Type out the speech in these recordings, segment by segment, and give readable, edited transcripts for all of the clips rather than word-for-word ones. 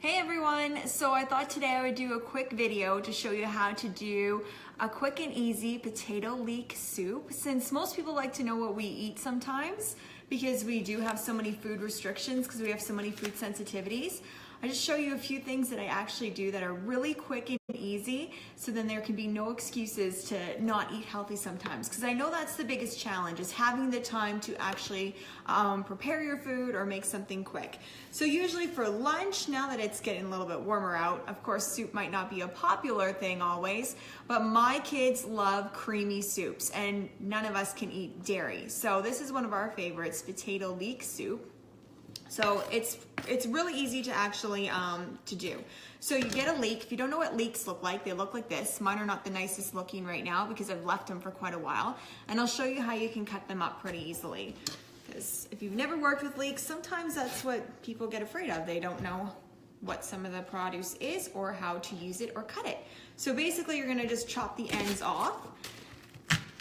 Hey everyone, so I thought today I would do a quick video to show you how to do a quick and easy potato leek soup. Since most people like to know what we eat sometimes, because we do have so many food restrictions, because we have so many food sensitivities, I just show you a few things that I actually do that are really quick and easy, so then there can be no excuses to not eat healthy sometimes. Because I know that's the biggest challenge, is having the time to actually prepare your food or make something quick. So usually for lunch, now that it's getting a little bit warmer out, of course soup might not be a popular thing always, but my kids love creamy soups and none of us can eat dairy. So this is one of our favorites, potato leek soup. So it's really easy to actually to do. So you get a leek. If you don't know what leeks look like, they look like this. Mine are not the nicest looking right now because I've left them for quite a while. And I'll show you how you can cut them up pretty easily. Because if you've never worked with leeks, sometimes that's what people get afraid of. They don't know what some of the produce is or how to use it or cut it. So basically you're gonna just chop the ends off.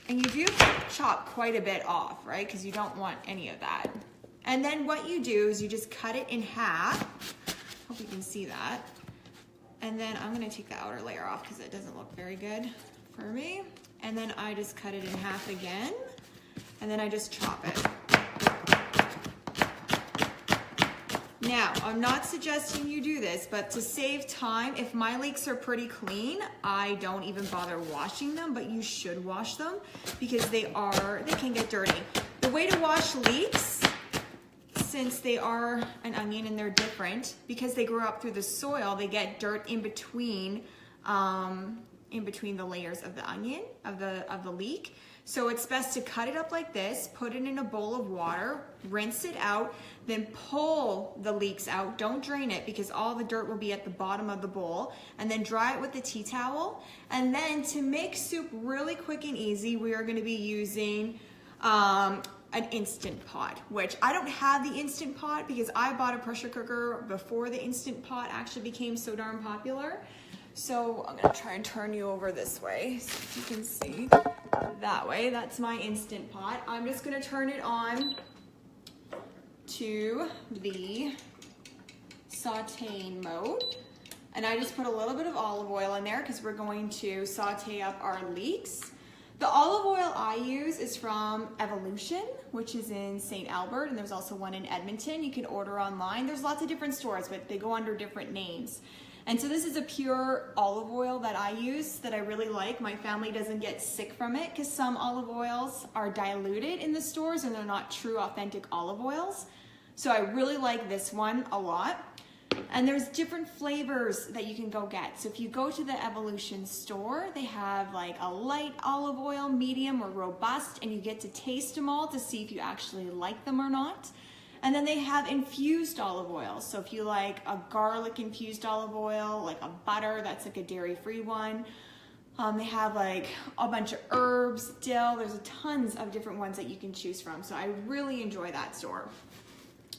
And you do chop quite a bit off, right? Because you don't want any of that. And then what you do is you just cut it in half. Hope you can see that. And then I'm gonna take the outer layer off because it doesn't look very good for me. And then I just cut it in half again. And then I just chop it. Now, I'm not suggesting you do this, but to save time, if my leeks are pretty clean, I don't even bother washing them, but you should wash them because they can get dirty. The way to wash leeks, since they are an onion and they're different, because they grow up through the soil, they get dirt in between the layers of the onion, of the leek. So it's best to cut it up like this, put it in a bowl of water, rinse it out, then pull the leeks out. Don't drain it because all the dirt will be at the bottom of the bowl, and then dry it with a tea towel. And then to make soup really quick and easy, we are going to be using an Instant Pot, which I don't have the Instant Pot because I bought a pressure cooker before the Instant Pot actually became so darn popular. So I'm gonna try and turn you over this way so you can see that way. That's my Instant Pot. I'm just gonna turn it on to the sauteing mode. And I just put a little bit of olive oil in there because we're going to saute up our leeks. The olive oil I use is from Evolution, which is in St. Albert, and there's also one in Edmonton. You can order online. There's lots of different stores, but they go under different names. And so this is a pure olive oil that I use that I really like. My family doesn't get sick from it because some olive oils are diluted in the stores and they're not true authentic olive oils. So I really like this one a lot. And there's different flavors that you can go get. So if you go to the Evolution store, they have like a light olive oil, medium, or robust, and you get to taste them all to see if you actually like them or not. And then they have infused olive oil. So if you like a garlic infused olive oil, like a butter, that's like a dairy-free one. They have like a bunch of herbs, dill. There's tons of different ones that you can choose from. So I really enjoy that store.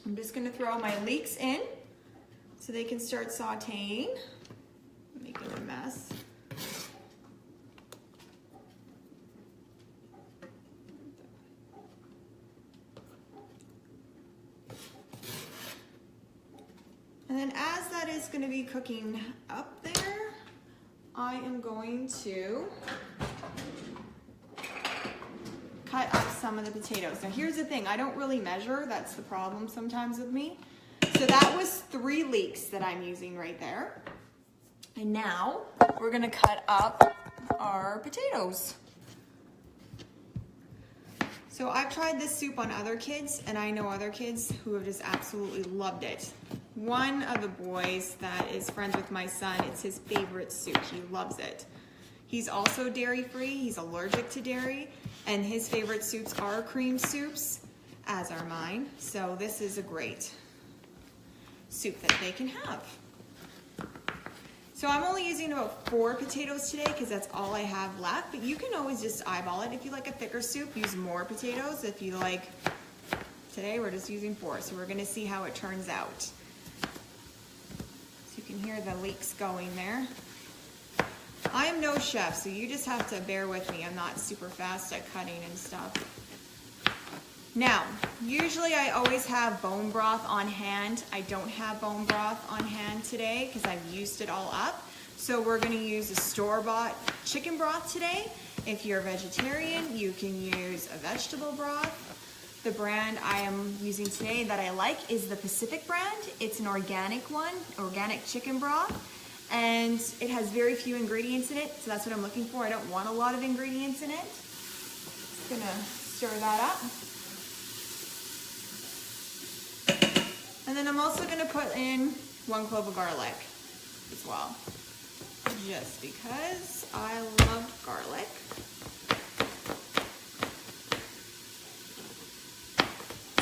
I'm just gonna throw my leeks in so they can start sauteing. I'm making a mess. And then as that is going to be cooking up there, I am going to cut up some of the potatoes. Now here's the thing, I don't really measure, that's the problem sometimes with me. So that was 3 leeks that I'm using right there. And now we're going to cut up our potatoes. So I've tried this soup on other kids, and I know other kids who have just absolutely loved it. One of the boys that is friends with my son, it's his favorite soup. He loves it. He's also dairy-free. He's allergic to dairy, and his favorite soups are cream soups, as are mine. So this is a great soup that they can have. So I'm only using about 4 potatoes today because that's all I have left, but you can always just eyeball it. If you like a thicker soup, use more potatoes. If you like, today we're just using 4, so we're gonna see how it turns out. So you can hear the leeks going there. I am no chef, so you just have to bear with me. I'm not super fast at cutting and stuff. Now, usually I always have bone broth on hand. I don't have bone broth on hand today because I've used it all up. So we're gonna use a store-bought chicken broth today. If you're a vegetarian, you can use a vegetable broth. The brand I am using today that I like is the Pacific brand. It's an organic one, organic chicken broth. And it has very few ingredients in it, so that's what I'm looking for. I don't want a lot of ingredients in it. Just gonna stir that up. And then I'm also gonna put in 1 clove of garlic as well, just because I love garlic.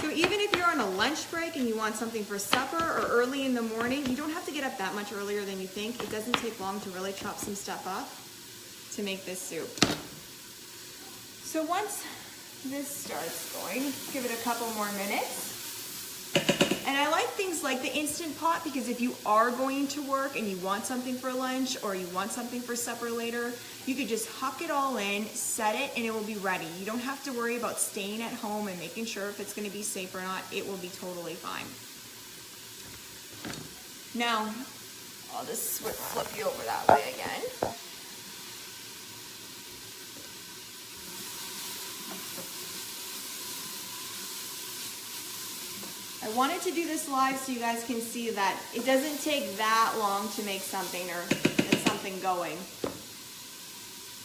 So even if you're on a lunch break and you want something for supper or early in the morning, you don't have to get up that much earlier than you think. It doesn't take long to really chop some stuff up to make this soup. So once this starts going, give it a couple more minutes. And I like things like the Instant Pot because if you are going to work and you want something for lunch or you want something for supper later, you could just huck it all in, set it, and it will be ready. You don't have to worry about staying at home and making sure if it's going to be safe or not. It will be totally fine. Now, I'll just flip you over that way again. I wanted to do this live so you guys can see that it doesn't take that long to make something or get something going.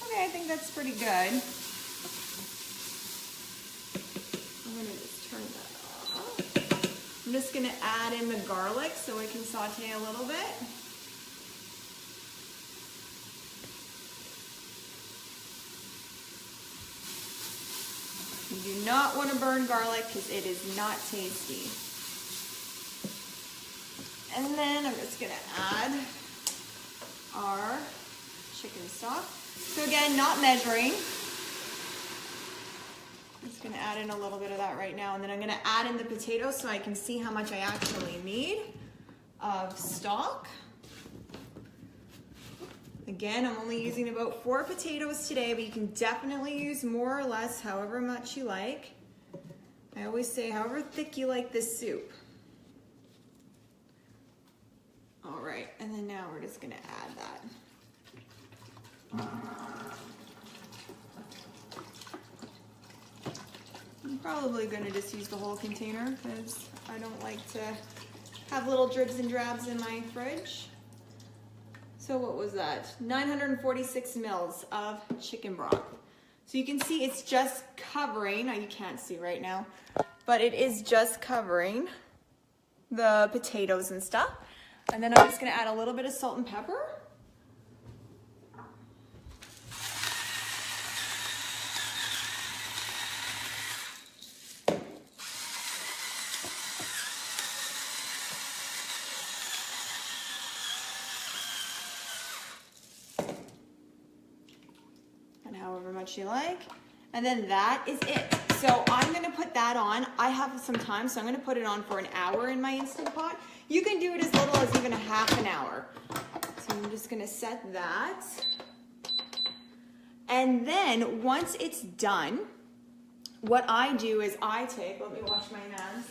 Okay, I think that's pretty good. I'm gonna just turn that off. I'm just gonna add in the garlic so we can saute a little bit. You do not want to burn garlic because it is not tasty. And then I'm just gonna add our chicken stock. So again, not measuring. I'm just gonna add in a little bit of that right now, and then I'm gonna add in the potatoes so I can see how much I actually need of stock. Again, I'm only using about 4 potatoes today, but you can definitely use more or less, however much you like. I always say however thick you like this soup. All right, and then now we're just gonna add that. I'm probably gonna just use the whole container because I don't like to have little dribs and drabs in my fridge. So what was that? 946 mils of chicken broth. So you can see it's just covering, now you can't see right now, but it is just covering the potatoes and stuff. And then I'm just gonna add a little bit of salt and pepper. And however much you like. And then that is it. So I'm gonna put that on. I have some time, so I'm gonna put it on for an hour in my Instant Pot. You can do it as little as even a half an hour. So I'm just gonna set that. And then once it's done, what I do is I take, let me wash my hands.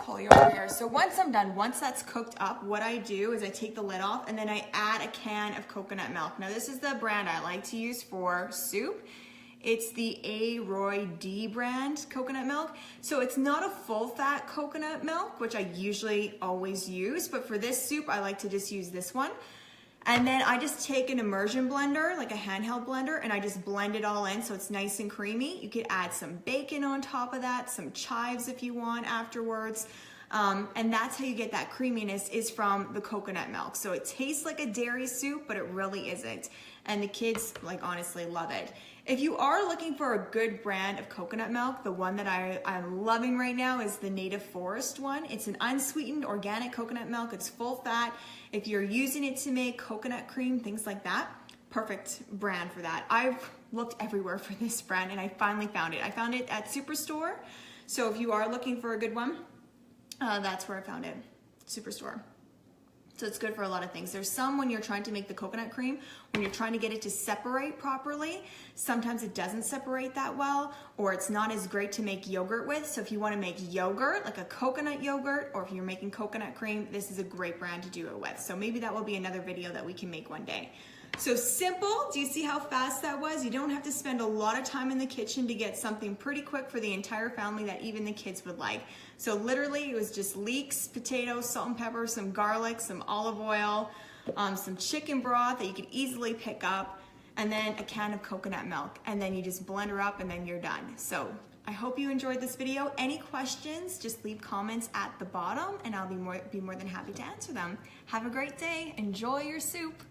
Pull you over here. So once I'm done, once that's cooked up, what I do is I take the lid off and then I add a can of coconut milk. Now this is the brand I like to use for soup. It's the A-Roy-D brand coconut milk. So it's not a full fat coconut milk, which I usually always use, but for this soup, I like to just use this one. And then I just take an immersion blender, like a handheld blender, and I just blend it all in so it's nice and creamy. You could add some bacon on top of that, some chives if you want afterwards. And that's how you get that creaminess, is from the coconut milk. So it tastes like a dairy soup, but it really isn't. And the kids, like, honestly love it. If you are looking for a good brand of coconut milk, the one that I'm loving right now is the Native Forest one. It's an unsweetened organic coconut milk. It's full fat. If you're using it to make coconut cream, things like that, perfect brand for that. I've looked everywhere for this brand and I finally found it. I found it at Superstore. So if you are looking for a good one, that's where I found it, Superstore. So it's good for a lot of things. There's some when you're trying to make the coconut cream, when you're trying to get it to separate properly, sometimes it doesn't separate that well, or it's not as great to make yogurt with. So if you want to make yogurt, like a coconut yogurt, or if you're making coconut cream, this is a great brand to do it with. So maybe that will be another video that we can make one day. So simple. Do you see how fast that was? You don't have to spend a lot of time in the kitchen to get something pretty quick for the entire family that even the kids would like. So literally it was just leeks, potatoes, salt and pepper, some garlic, some olive oil, some chicken broth that you could easily pick up, and then a can of coconut milk. And then you just blend her up and then you're done. So I hope you enjoyed this video. Any questions, just leave comments at the bottom and I'll be more than happy to answer them. Have a great day. Enjoy your soup.